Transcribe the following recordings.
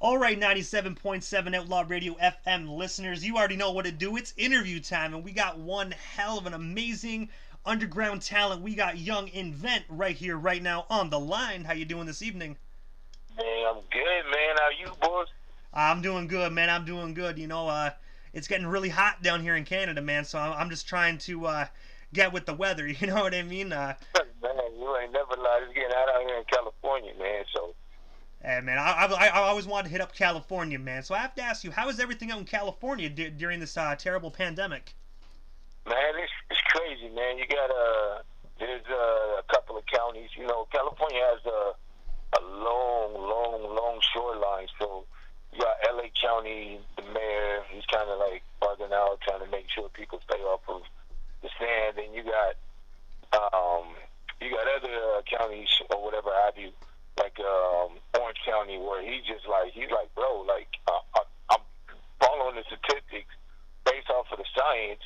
All right, 97.7 Outlaw Radio FM listeners, you already know what to do. It's interview time, and we got one hell of an amazing underground talent. We got Young Invent right here, right now on the line. How you doing this evening? Man, I'm good, man. How you, boys? I'm doing good, man. I'm doing good. It's getting really hot down here in Canada, man. So I'm just trying to get with the weather. You know what I mean? Man, you ain't never lied. It's getting hot out here in California, man. So, Hey, man, I always wanted to hit up California, man. So I have to ask you, how is everything out in California during this terrible pandemic? man, it's crazy, man. You got there's a couple of counties. You know, California has a long shoreline. So you got LA County, the mayor. He's kind of like bugging out, trying to make sure people stay off of the sand. And you got other counties or whatever have you, like Orange County, where he's like, bro, like I'm following the statistics based off of the science.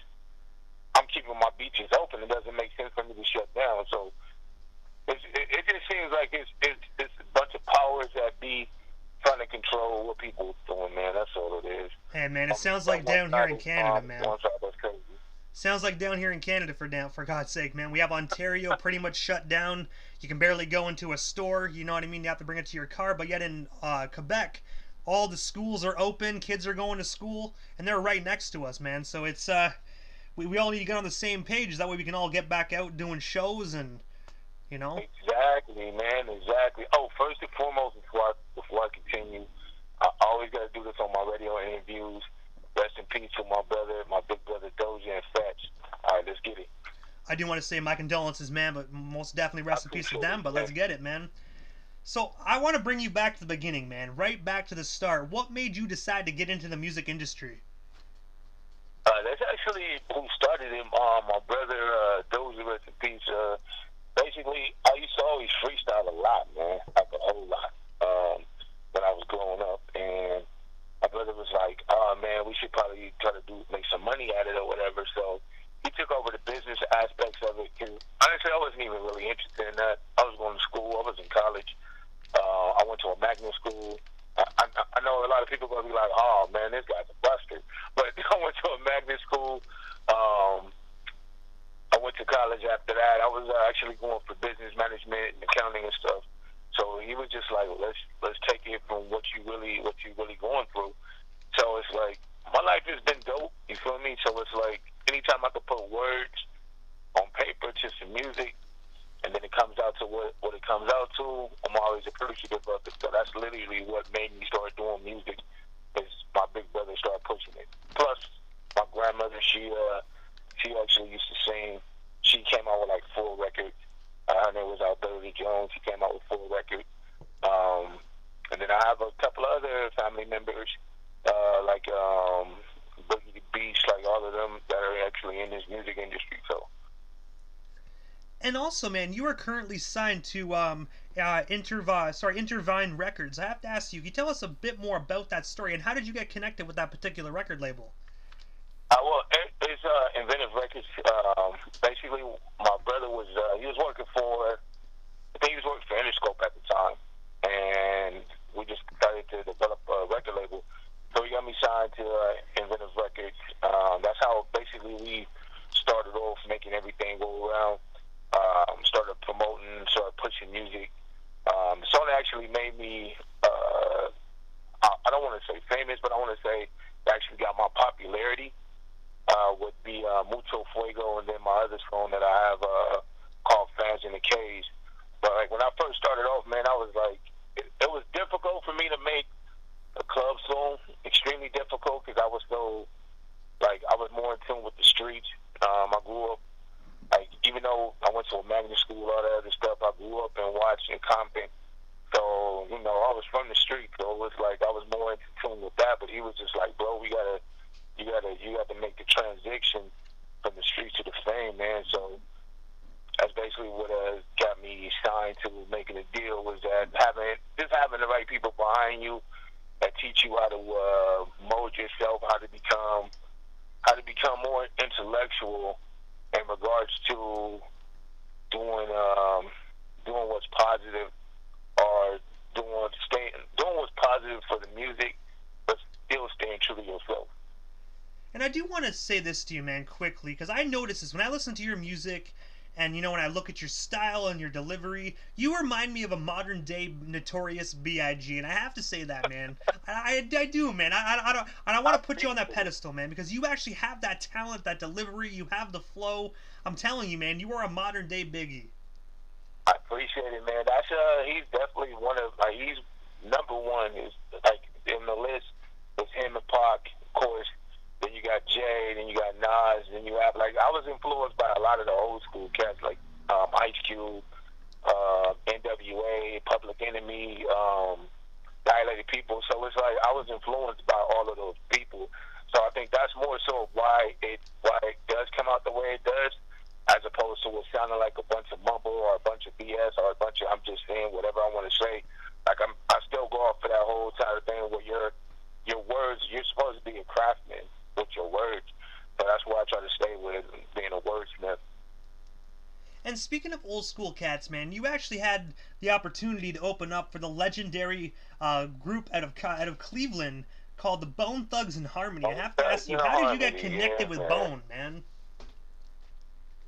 I'm keeping my beaches open. It doesn't make sense for me to shut down. So it just seems like it's a bunch of powers that be trying to control what people are doing, man. That's all it is. Hey, man, it sounds like down here in Canada, man. That's crazy. Sounds like down here in Canada for God's sake, man. We have Ontario pretty much shut down. You can barely go into a store. You know what I mean? You have to bring it to your car. But yet in Quebec, all the schools are open. Kids are going to school, and they're right next to us, man. So it's we all need to get on the same page. That way we can all get back out doing shows and you know. Exactly, man. Exactly. Oh, first and foremost, before I continue, I always got to do this on my radio interviews. Rest in peace to my brother, my big brother Doja and Fetch. All right, let's get it. I do want to say my condolences, man, but most definitely rest in peace to them. But let's get it, man. So I want to bring you back to the beginning, man. Right back to the start. What made you decide to get into the music industry? That's actually who started him. My brother Doja, rest in peace. Basically, I used to always freestyle a lot, man, like a whole lot, when I was growing up. And my brother was like, "Oh man, we should probably try to make some money at it or whatever." So he took over the business aspects of it. Cause honestly, I wasn't even really interested in that. I was going to school. I was in college. I went to a magnet school. I know a lot of people are gonna be like, "Oh man, this guy's a buster," but I went to a magnet school. I went to college after that. I was actually going for business management and accounting and stuff. So he was just like, let's take it from what you really going through. So it's like my life has been dope. You feel me? So it's like anytime I could put words on paper to some music, and then it comes out to what it comes out to, I'm always appreciative of it. So that's literally what made me start doing music. Is my big brother started pushing it. Plus, my grandmother, she actually used to sing. She came out with like 4 records. Her name was Alberta Jones. She came out with 4 records. And then I have a couple of other family members, like Boogie the Beast, like all of them that are actually in this music industry. So. And also, man, you are currently signed to Intervine Records. I have to ask you, can you tell us a bit more about that story and how did you get connected with that particular record label? Well, it's Inventive Records. Basically, my brother was he was working for, I think he was working for Interscope at the time, and we just decided to develop a record label. So he got me signed to Inventive Records. That's how basically we started off making everything go around. Started promoting, started pushing music. The song that actually made me, I don't want to say famous, but I want to say actually got my popularity. Would be Mucho Fuego, and then my other song that I have called Fans in the Cage. But like when I first started off, man, I was like, it was difficult for me to make a club song, extremely difficult, because I was so, like, I was more in tune with the streets. I grew up, like, even though I went to a magnet school, all that other stuff, I grew up and watched in Compton. So, you know, I was from the street, so it was like I was more in tune with that. But he was just like, bro, you got to make the transition from the streets to the fame, man. So that's basically what got me signed to making a deal, was that having the right people behind you that teach you how to mold yourself, how to become more intellectual in regards to doing what's positive, or doing what's positive for the music, but still staying true to yourself. And I do want to say this to you, man, quickly, because I notice this when I listen to your music, and when I look at your style and your delivery, you remind me of a modern day Notorious B.I.G. And I have to say that, man. I do, man. I want to put you on that pedestal, man, because you actually have that talent, that delivery. You have the flow. I'm telling you, man, you are a modern day Biggie. I appreciate it, man. That's he's definitely one of he's number one. Is like in the list. It's him and Pac, of course. Then you got Jay, then you got Nas, then you have I was influenced by a lot of the old school cats like Ice Cube, NWA, Public Enemy, Dilated People. So it's like I was influenced by all of those people. So I think that's more so why it does come out the way it does, as opposed to it sounding like a bunch of mumble or a bunch of BS or a bunch of I'm just saying whatever I want to say. Like I still go off for that whole entire thing where your words, you're supposed to be a craftsman with your words. So that's why I try to stay with being a wordsmith. And speaking of old school cats, man, you actually had the opportunity to open up for the legendary group out of Cleveland called the Bone Thugs and Harmony. I have to ask you, how did you get connected with Bone, man?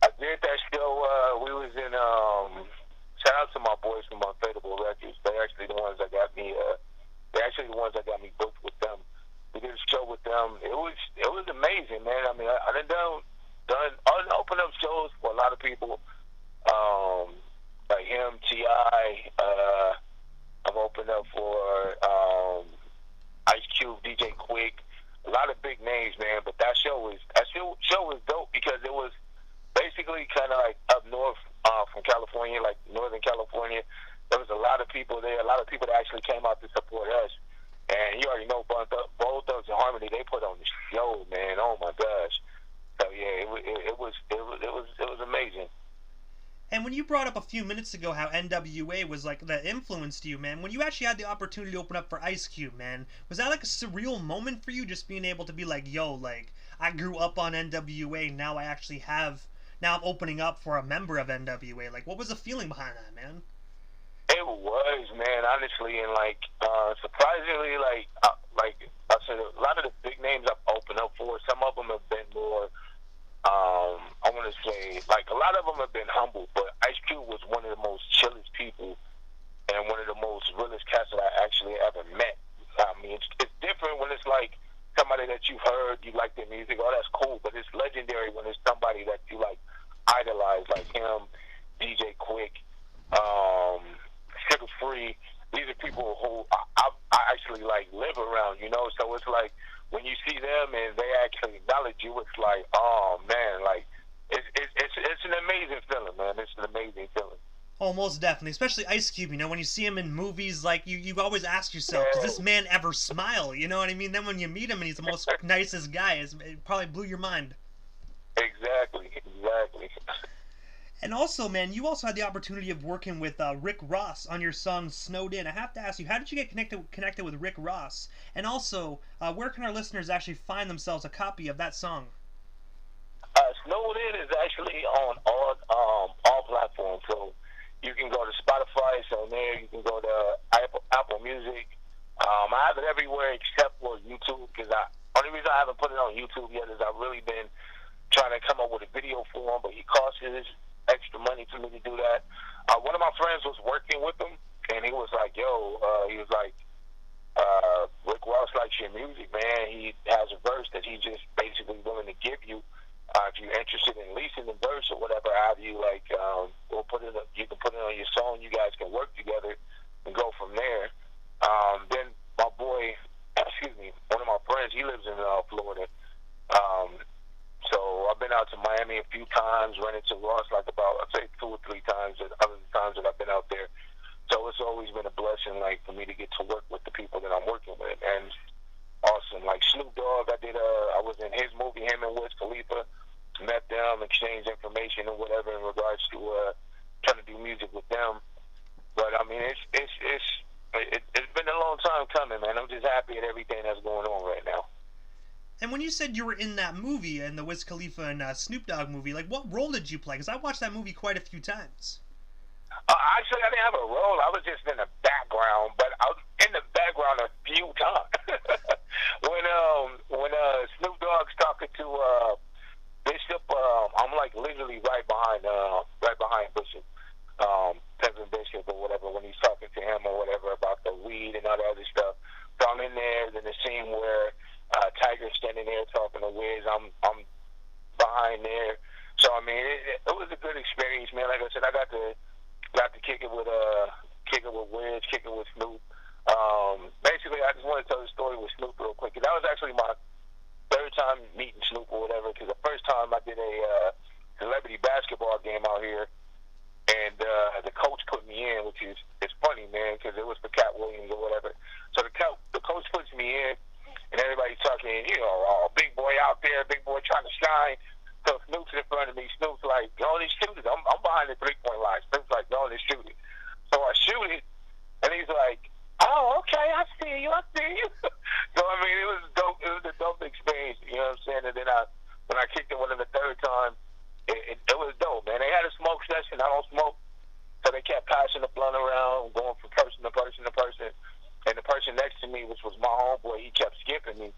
I did that show. We was in. Shout out to my boys from Unfadable Records. They're actually the ones that got me. They're actually the ones that got me booked with them. We did a show with them. It was amazing, man. I mean, I done open up shows for a lot of people, like him, T.I. I've opened up for Ice Cube, DJ Quick, a lot of big names, man. But that show was dope because it was basically kind of like up north from California, like Northern California. There was a lot of people there, a lot of people that actually came out to support us. And you already know Both Thugs and Harmony, they put on the show, man. Oh my gosh. So yeah, it was amazing. And when you brought up a few minutes ago how NWA was like that influenced you, man, when you actually had the opportunity to open up for Ice Cube, man, was that like a surreal moment for you, just being able to be like, yo, like I grew up on NWA, now I'm opening up for a member of NWA. Like, what was the feeling behind that, man? It was, man, honestly, and surprisingly, I said, a lot of the big names I've opened up for, some of them have been more, I want to say, a lot of them have been humble, but Ice Cube was one of the most chillest people and one of the most realest cats that I actually ever met. I mean, it's different when it's like somebody that you've heard, you like their music, oh, that's cool, but it's legendary when it's somebody that you, idolize, like him, DJ Quick, Sugar Free. These are people who I actually live around, so it's like when you see them and they actually acknowledge you, it's like, oh man, it's an amazing feeling, man. It's an amazing feeling. Oh, most definitely, especially Ice Cube. When you see him in movies, you always ask yourself, does this man ever smile? You know what I mean? Then when you meet him and he's the most nicest guy, it probably blew your mind. Exactly. And also, man, you also had the opportunity of working with Rick Ross on your song "Snowed In." I have to ask you, how did you get connected with Rick Ross? And also, where can our listeners actually find themselves a copy of that song? "Snowed In" is actually on all platforms. So you can go to Spotify. So there you can go to Apple Music. I have it everywhere except for YouTube because only reason I haven't put it on YouTube yet is I've really been trying to come up with a video for him, but he costs extra money for me to do that. One of my friends was working with him, and he was like, Rick Ross likes your music, man. He has a verse that he's just basically willing to give you. If you're interested in leasing the verse or whatever have you, we'll put it. You can put it on your song. You guys can work together and go from there. Then my boy, one of my friends, he lives in Florida. So I've been out to Miami a few times, run into Ross about, I'd say 2 or 3 times, other times that I've been out there. So it's always been a blessing, for me to get to work with the people that I'm working with. And awesome. Like Snoop Dogg, I was in his movie, him and Wiz Khalifa, met them, exchanged information and whatever in regards to trying to do music with them. But I mean, it's been a long time coming, man. I'm just happy at everything that's going on right now. And when you said you were in that movie, in the Wiz Khalifa and Snoop Dogg movie, what role did you play? Because I watched that movie quite a few times. Actually, I didn't have a role. I was just in the background, but I was in the background a few huge, huh? when Snoop Dogg's talking to Bishop, I'm like literally right behind Bishop, President Bishop or whatever, when he's talking to him or whatever about the weed and all that other stuff. So I'm in there. Then the scene where Tiger's standing there talking to Wiz, I'm behind there. So I mean, it was a good experience, man. Like I said, I got to kick it with Wiz, kick it with Snoop. Basically, I just want to tell the story with Snoop real quick. That was actually my third time meeting Snoop or whatever. Because the first time I did a celebrity basketball game out here, and the coach put me in, which is it's funny, man, because it was for Cat Williams or whatever. So the coach puts me in, and everybody's talking, oh, big boy out there, big boy trying to shine. So Snoop's in front of me. Snoop's like, go on and shoot it. I'm behind the 3-point line. Snoop's like, go on and shoot it. So I shoot it, and he's like, oh, okay, I see you. So, I mean, it was dope. It was a dope experience, you know what I'm saying? And then when I kicked it with him the third time, it was dope, man. They had a smoke session. I don't smoke. So they kept passing the blunt around, going from person to person to person. And the person next to me, which was my homeboy, he kept skipping me.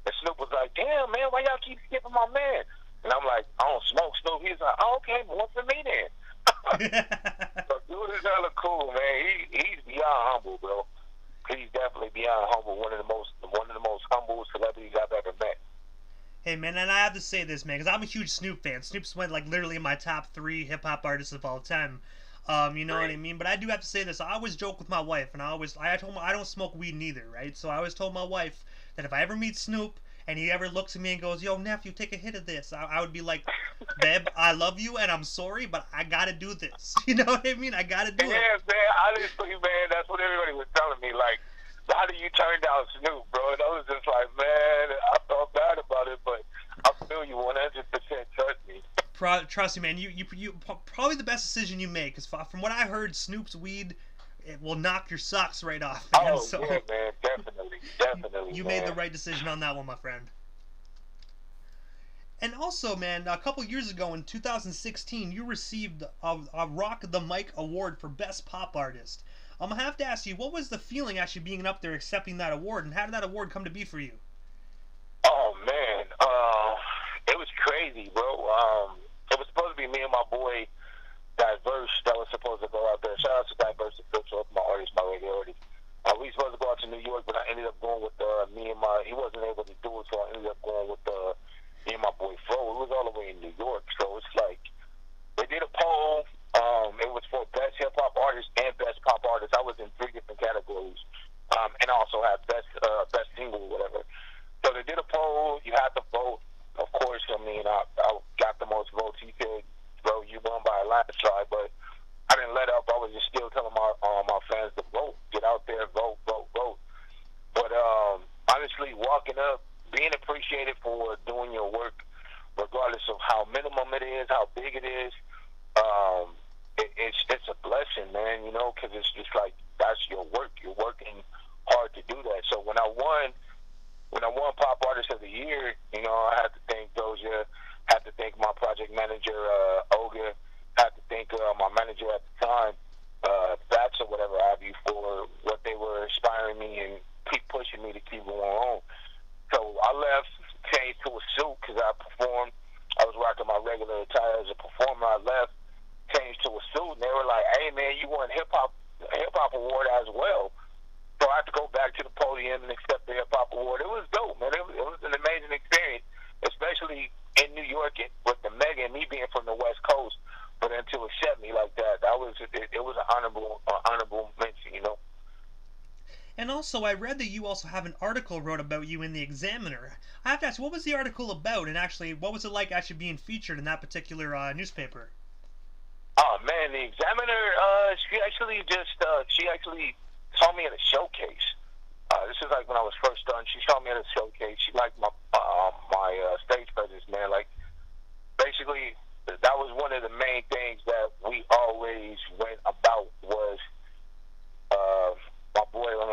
And Snoop was like, damn, man, why y'all keep skipping my man? And I'm like, I don't smoke, Snoop. He's like, oh, okay, but what's for me then? So dude is hella cool, man. He's beyond humble, bro. He's definitely beyond humble. One of the most humble celebrities I've ever met. Hey man, and I have to say this, man, because I'm a huge Snoop fan. Snoop's went like literally in my top 3 hip hop artists of all time. You know what I mean? But I do have to say this. I always joke with my wife, and I told her I don't smoke weed neither, right? So I always told my wife that if I ever meet Snoop and he ever looks at me and goes, "Yo, nephew, take a hit of this," I would be like, "Babe, I love you and I'm sorry, but I gotta do this." You know what I mean? I gotta do it. Yeah, man. Honestly, man, that's what everybody was telling me. Like, how do you turn down Snoop, bro? And I was just like, man, I felt bad about it, but I feel you 100%. Trust me. Trust me, man. You probably the best decision you make, because from what I heard, Snoop's weed, it will knock your socks right off, man. Oh, so, yeah, man. Definitely. You man. made the right decision on that one, my friend. And also, man, a couple years ago in 2016, you received a Rock the Mic Award for Best Pop Artist. I'm gonna have to ask you, what was the feeling actually being up there accepting that award, and how did that award come to be for you? Oh, man. It was crazy, bro. It was supposed to be me and my boy, Diverse, that was supposed to go out there. Shout out to Diverse, the filter of my artist, my radio artist. We were supposed to go out to New York, but I ended up going with he wasn't able to do it, so I ended up going with me and my boy Fro. It was all the way in New York, so it's like, they did a poll. It was for best hip hop artist and best pop artist. I was in 3 different categories, and I also had best single or whatever. So they did a poll. You had to vote. Of course, I mean, I got the most votes. He said, "Bro, you won by a landslide," but I didn't let up. I was just still telling my fans to vote. Get out there, vote. But honestly, walking up, being appreciated for doing your work, regardless of how minimum it is, how big it is, it's a blessing, man. You know, because it's just like that's your work. You're working hard to do that. So when I won Pop Artist of the Year, you know, I had to thank Doja, had to thank my project manager, Olga, had to thank my manager at the time, Bats or whatever have you, for what they were inspiring me and keep pushing me to keep going on. So I left, changed to a suit because I performed. I was rocking my regular attire as a performer. I left, changed to a suit, and they were like, "Hey, man, you won hip hop award as well." So I had to go back to the podium and accept the hip hop award. It was dope, man. It was an amazing experience, especially in New York with the Mega and me being from the West Coast. But then to accept me like that, it was an honorable mention, you know. And also, I read that you also have an article wrote about you in the Examiner. I have to ask, what was the article about, and actually, what was it like actually being featured in that particular newspaper? Oh man, the Examiner, she actually saw me at a showcase. This is like when I was first done. She saw me at a showcase. She liked my stage presence, man. Like, basically, that was one of the main things that we always went about was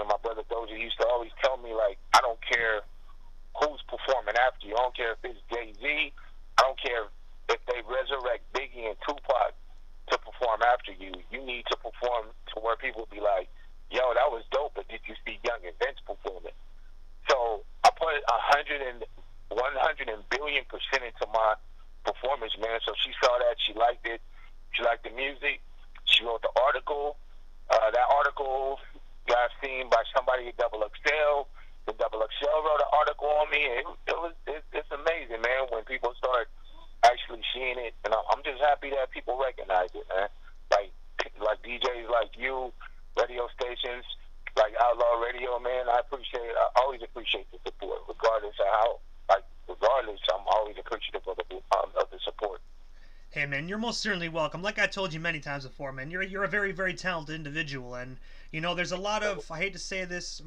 my brother Doja used to always tell me, like, I don't care who's performing after you. I don't care if it's Jay-Z. I don't care if they resurrect Biggie and Tupac to perform after you. You need to perform to where people be like, "Yo, that was dope, but did you see Young and Vince perform it?" 100 billion% into my performance, man. So she saw that, she liked it, she liked the music. She wrote the article. That article got seen by somebody at Double XL. The Double XL wrote an article on me. It's amazing, man, when people start actually seeing it, and I'm just happy that people recognize it, man. Like DJs like you, radio stations like Outlaw Radio, man. I always appreciate the support, regardless of how. Regardless, I'm always appreciative of the support. Hey man, you're most certainly welcome. Like I told you many times before, man, you're a very very talented individual, and there's a lot of, I hate to say this,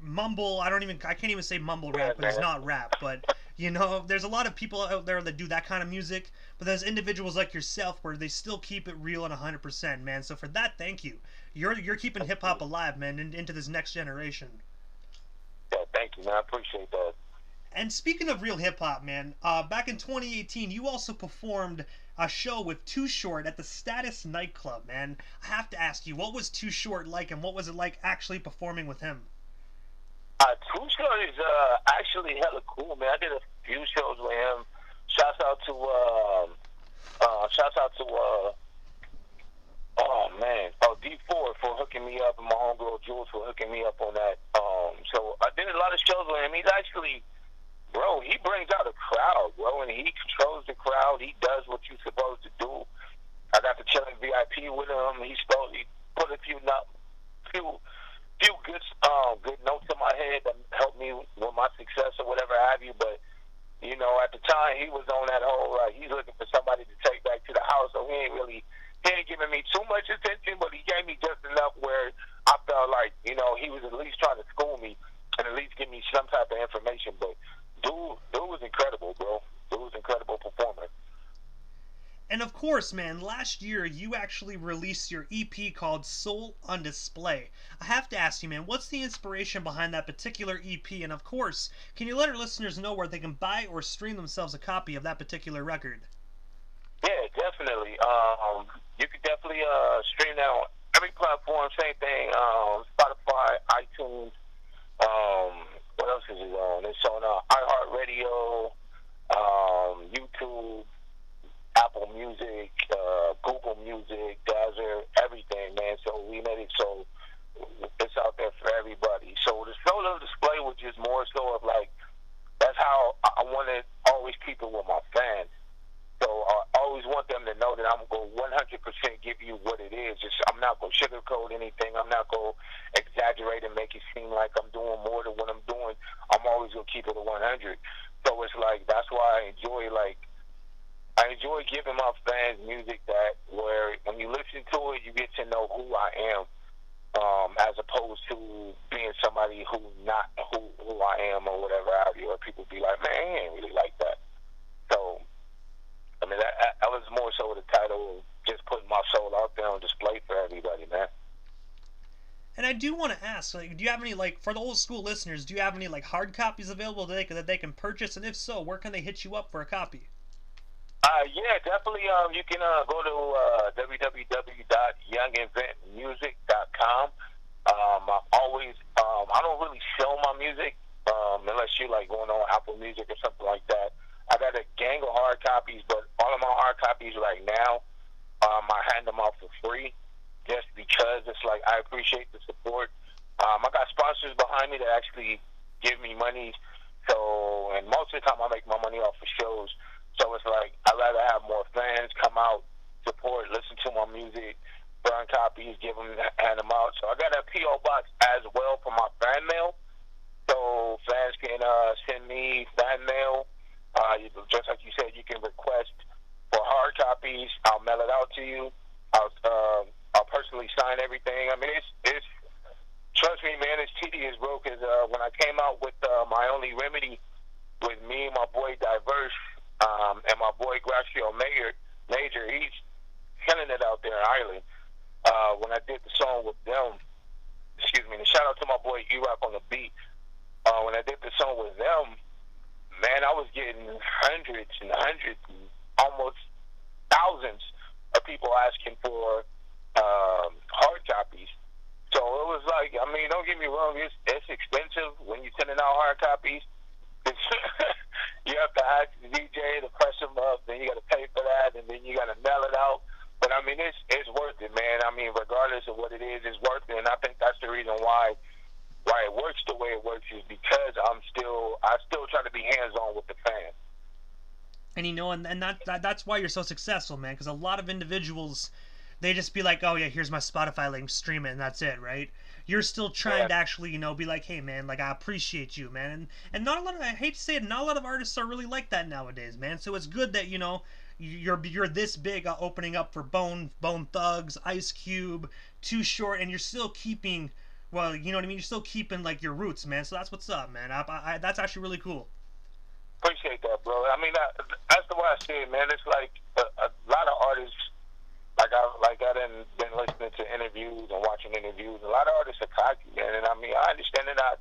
mumble. I can't even say mumble rap because it's not rap, but there's a lot of people out there that do that kind of music, but there's individuals like yourself where they still keep it real and 100%, man. So for that, thank you. You're keeping hip hop alive, man, into this next generation. Yeah, thank you, man. I appreciate that. And speaking of real hip hop, man, back in 2018, you also performed a show with Too Short at the Status nightclub, man. I have to ask you, what was Too Short like, and what was it like actually performing with him? Too Short is actually hella cool, man. I did a few shows with him. Shouts out to D4 for hooking me up, and my homegirl Jules for hooking me up on that. So I did a lot of shows with him. He's actually, bro, he brings out a crowd, bro, and he controls the crowd. He does what you're supposed to do. I got to chill in VIP with him. He put a few good notes in my head that helped me with my success or whatever have you. But at the time he was on that whole he's looking for somebody to take back to the house, so he ain't giving me too much attention, but he gave me just enough where I felt like he was at least trying to school me and at least give me some type of information. But dude was incredible, bro. Dude was an incredible performer. And of course, man, last year you actually released your EP called Soul on Display. I have to ask you, man, what's the inspiration behind that particular EP? And of course, can you let our listeners know where they can buy or stream themselves a copy of that particular record? Yeah, definitely. You can definitely stream that on every platform. Same thing. Spotify, iTunes. What else is it on? It's on iHeartRadio, YouTube, Apple Music, Google Music, Deezer, everything, man. So we made it so it's out there for everybody. So the solo display was just more so of like, that's how I want to always keep it with my fans. So I always want them to know that I'm going to 100% give you what it is. I'm not going to sugarcoat anything. I'm not going to exaggerate and make it seem like I'm doing more than what I'm doing. I'm always going to keep it at 100. So it's like, that's why I enjoy giving my fans music that where when you listen to it, you get to know who I am, as opposed to being somebody who's not who I am or whatever have you. Or people be like, man, he ain't really like that. So, I mean, that was more so the title of just putting my soul out there on display for everybody, man. And I do want to ask, do you have any, for the old school listeners, do you have any, hard copies available that they can purchase? And if so, where can they hit you up for a copy? Yeah, definitely. You can go to www.younginventmusic.com. I don't really sell my music unless you're going on Apple Music or something like that. I got a gang of hard copies, but all of my hard copies right now, I hand them out for free just because it's like I appreciate the support. I got sponsors behind me that actually give me money. So, and most of the time I make my money off of shows. So it's like I'd rather have more fans come out, support, listen to my music, burn copies, hand them out. So I got a P.O. box as well for my fan mail. So fans can send me fan mail. Just like you said, you can request for hard copies. I'll mail it out to you. I'll personally sign everything. I mean, it's trust me, man, it's tedious, bro. Because when I came out with My Only Remedy with me and my boy Diverse, and my boy Gracio Major, he's killing it out there in Ireland. When I did the song with them, and shout out to my boy E-Rock on the beat. When I did the song with them, man, I was getting hundreds and hundreds, and almost thousands of people asking for hard copies. So it was like, I mean, don't get me wrong, it's expensive when you're sending out hard copies, works the way it works is because I still try to be hands on with the fans. And that's why you're so successful, man. Because a lot of individuals, they just be like, oh yeah, here's my Spotify link, stream it, and that's it, right? You're still trying Yeah. to actually, be like, hey man, like I appreciate you, man. And not a lot of, I hate to say it, not a lot of artists are really like that nowadays, man. So it's good that you're this big, opening up for Bone Thugs, Ice Cube, Too Short, and you're still keeping, well, you know what I mean. You're still keeping like your roots, man. So that's what's up, man. That's actually really cool. Appreciate that, bro. I mean, that's the way I see it, man. It's like a lot of artists, I done been listening to interviews and watching interviews. A lot of artists are cocky, man. And I mean, I understand it. I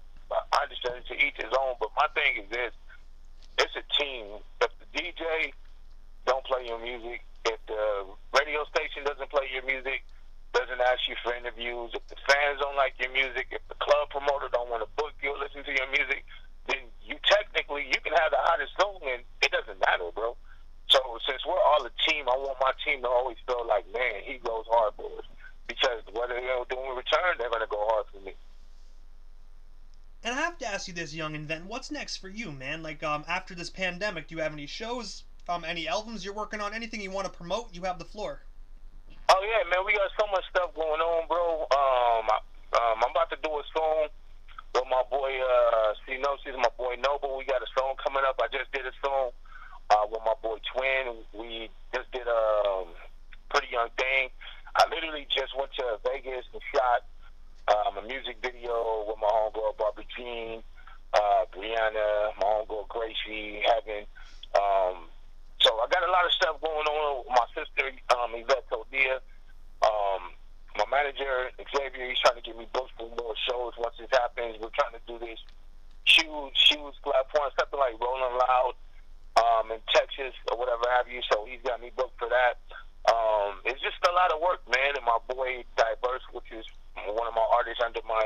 understand it to each his own. But my thing is this: it's a team. If the DJ don't play your music, if the radio station doesn't play your music, doesn't ask you for interviews, if the fans don't like your music, if the club promoter don't want to book you or listen to your music, then you can have the hottest song and it doesn't matter, bro. So since we're all a team, I want my team to always feel like, man, he goes hard for us. Because whether they'll do in return, they're gonna go hard for me. And I have to ask you this, Young Invent, what's next for you, man? Like, after this pandemic, do you have any shows, any albums you're working on, anything you want to promote? You have the floor. Oh yeah, man, we got so much stuff going on, bro. I'm about to do a song with my boy, she's my boy Noble. We got a song coming up. I just did a song with my boy Twin. We just did a Pretty Young Thing. I literally just went to Vegas and shot a music video with my homegirl Barbara Jean, Brianna, my homegirl Gracie, Heaven. So I got a lot of stuff going on with my sister, Yvette Todia. My manager, Xavier, he's trying to get me booked for more shows once this happens. We're trying to do this huge platform, something like Rolling Loud in Texas or whatever have you. So he's got me booked for that. It's just a lot of work, man. And my boy Diverse, which is one of my artists under my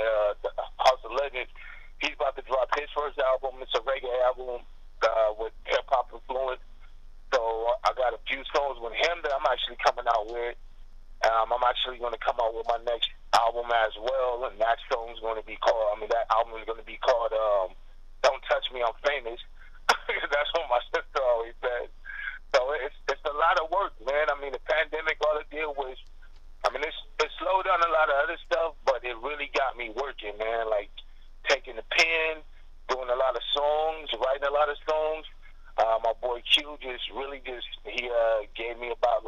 House of Legends, he's about to drop his first album. It's a reggae album with hip hop influence. So I got a few songs with him that I'm actually coming out with. I'm actually going to come out with my next album as well, and that song's going to be called. That album is going to be called "Don't Touch Me, I'm Famous." That's what my sister always said. So it's a lot of work, man. The pandemic, all it did was, it slowed down a lot of other stuff, but it really got me working, man. Like taking the pen, doing a lot of songs, writing a lot of songs. My boy Q he gave me about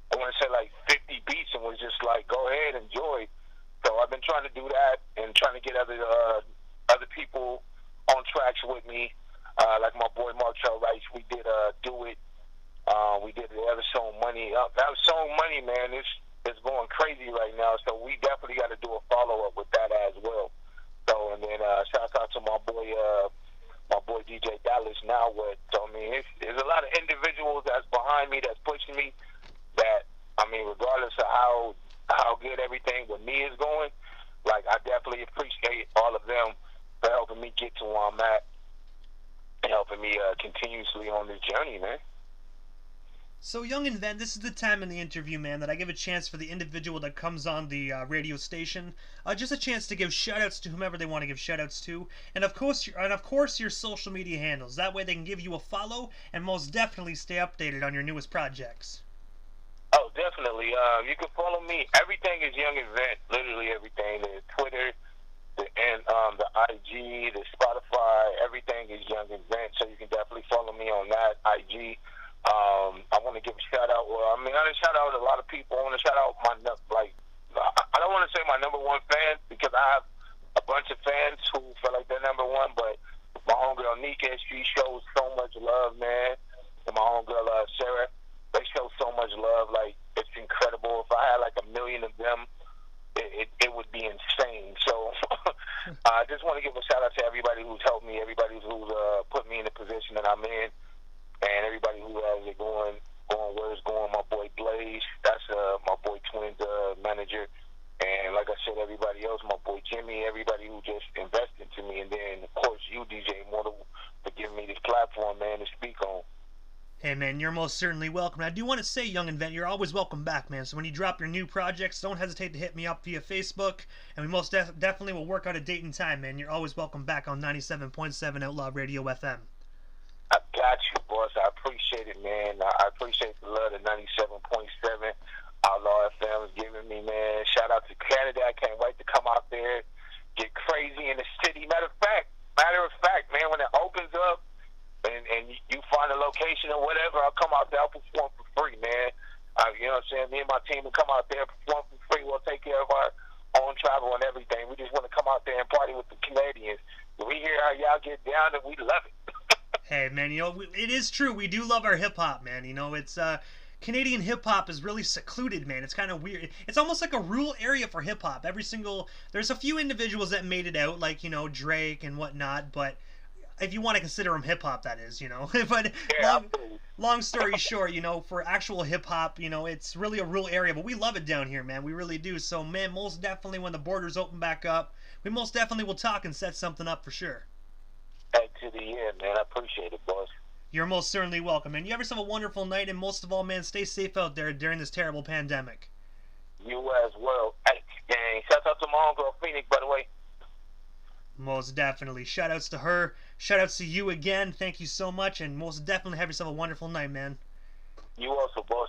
I want to say 50 beats and was just like, go ahead, enjoy. So I've been trying to do that and trying to get other people on tracks with me. Like my boy Markel Rice, we did Do It. We did the other song Money. That song Money, man, is going crazy right now. So we definitely got to do a follow up with that as well. So and then shout out to my boy DJ Dallas now. So there's a lot of individuals that's behind me, that's pushing me. That regardless of how good everything with me is going, I definitely appreciate all of them for helping me get to where I'm at and helping me continuously on this journey, man. So, Young Invent, this is the time in the interview, man, that I give a chance for the individual that comes on the radio station, just a chance to give shoutouts to whomever they want to give shoutouts to, and of course your social media handles. That way they can give you a follow and most definitely stay updated on your newest projects. Oh, definitely. You can follow me. Everything is Young Invent. Literally everything. The Twitter, the IG, the Spotify. Everything is Young Invent. So you can definitely follow me on that IG. I want to give a shout out. I want to shout out a lot of people. I want to shout out I don't want to say my number one fan because I have a bunch of fans who feel like they're number one. But my homegirl Nika, she shows so much love, man. And my homegirl Sarah. They show so much love, it's incredible. If I had 1 million of them, it would be insane. So I just want to give a shout out to everybody who's helped me, everybody who's put me in the position that I'm in, and everybody who has it going where it's going. My boy Blaze, that's my boy Twin's manager, and like I said, everybody else, my boy Jimmy, everybody who just invested into me, and then of course you, DJ Immortal, for giving me this platform, man, to speak on. Hey man, you're most certainly welcome. I do want to say, Young Invent, you're always welcome back, man. So when you drop your new projects, don't hesitate to hit me up via Facebook, and we most definitely will work out a date and time, man. You're always welcome back on 97.7 Outlaw Radio FM. I got you, boss. I appreciate it, man. I appreciate the love that 97.7 Outlaw FM is giving me, man. Shout out to Canada. I can't wait to come out there, get crazy in the city. Matter of fact, man, when it opens up and you find a location or whatever, I'll come out there. I'll perform for free, man. You know what I'm saying? Me and my team will come out there, perform for free. We'll take care of our own travel and everything. We just want to come out there and party with the Canadians. We hear how y'all get down, and we love it. Hey, man, you know, it is true. We do love our hip-hop, man. You know, it's, Canadian hip-hop is really secluded, man. It's kind of weird. It's almost like a rural area for hip-hop. There's a few individuals that made it out, like, you know, Drake and whatnot, but if you want to consider them hip-hop, that is, you know. But Yeah, long story short, you know, for actual hip-hop, you know, it's really a rural area, but we love it down here, man. We really do. So, man, most definitely when the borders open back up, we most definitely will talk and set something up for sure. hey, to the end, man. I appreciate it, boss. You're most certainly welcome, and you have yourself a wonderful night, and most of all, man, stay safe out there during this terrible pandemic. You as well. Hey, gang, shout out to my homegirl Phoenix, by the way. Most definitely. Shout outs to her. Shout outs to you again. Thank you so much, and most definitely have yourself a wonderful night, man. You also, boss.